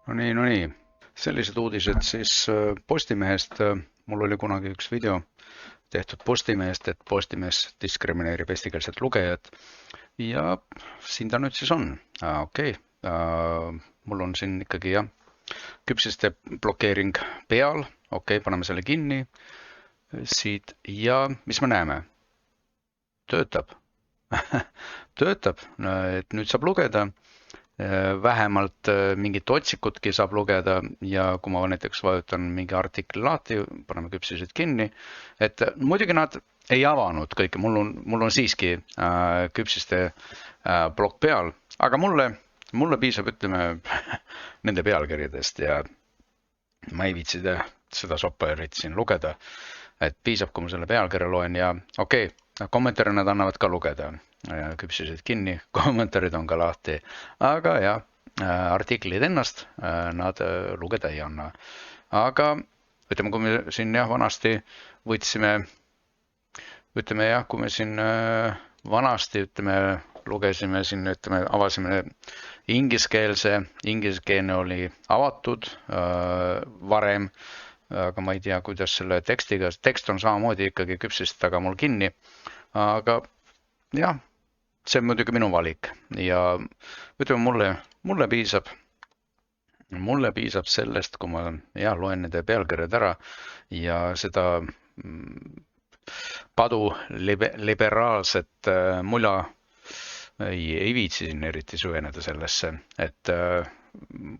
No nii. Sellised uudised siis Postimehest. Mul oli kunagi üks video tehtud Postimehest, et Postimees diskrimineerib eestikeelset lugejat. Ja siin ta nüüd siis on. Okei. Mul on siin ikkagi jah, küpsiste blokeering peal. Okei, paneme selle kinni. Siit ja mis me näeme? Töötab. Töötab, et nüüd saab lugeda. Vähemalt mingit otsikutki saab lugeda ja kui ma näiteks vajutan mingi artikli lahti, paneme küpsised kinni, et muidugi nad ei avanud kõike, mul on siiski küpsiste blokk peal, aga mulle piisab, ütleme, nende pealkirjadest ja ma ei viitsi seda sopperit siin lugeda, et piisab, kui ma selle pealkirja loen ja okei, kommentaare nad annavad ka lugeda. Küpsised kinni, kommentaarid on ka lahti, aga jah, artiklid ennast nad lugeda ei anna. Aga ütleme, kui me siin jah, vanasti võtsime, ütleme jah, kui me siin vanasti, ütleme, lugesime siin, ütleme, avasime ingliskeelne oli avatud varem, aga ma ei tea, kuidas selle tekstiga, tekst on samamoodi ikkagi küpsist taga mul kinni, aga jah, see on muidugi minu valik ja ütleme, mulle piisab sellest, kui ma jah, loen nende pealkirjad ära ja seda padu liberaalset mula ei viitsi siin eriti süveneda sellesse, et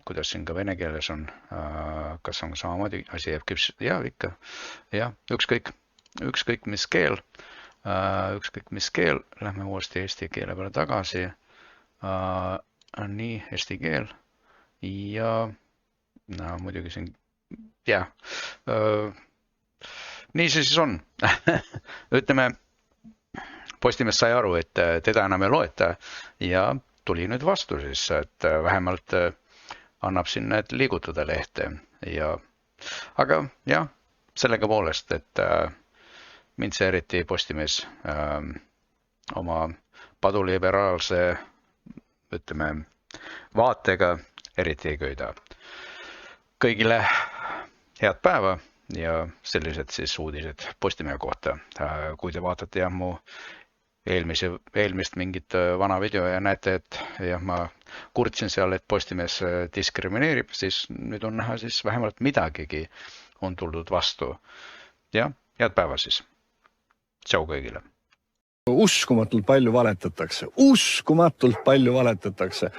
kuidas siin ka vene keeles on, kas on samamoodi asi jääb küps, ja ikka, jah, ükskõik mis keel. Ükskõik mis keel, lähme uuesti eesti keele peale tagasi, nii eesti keel ja no, muidugi siin, jah, nii see siis on. Ütleme, Postimees sai aru, et teda enam ei loeta ja tuli nüüd vastu siis, et vähemalt annab sinna, et liigutada lehte ja, aga jah, sellega poolest, et mind see eriti Postimees oma paduliberaalse, ütleme, vaatega eriti ei köida. Kõigile head päeva ja sellised siis uudised Postimehe kohta. Kui te vaatate jah, mu eelmist mingit vana video ja näete, et jah, ma kurtsin seal, et Postimees diskrimineerib, siis nüüd on näha siis vähemalt midagigi on tuldud vastu. Ja head päeva siis. Tšau kõigile. Uskumatult palju valetatakse.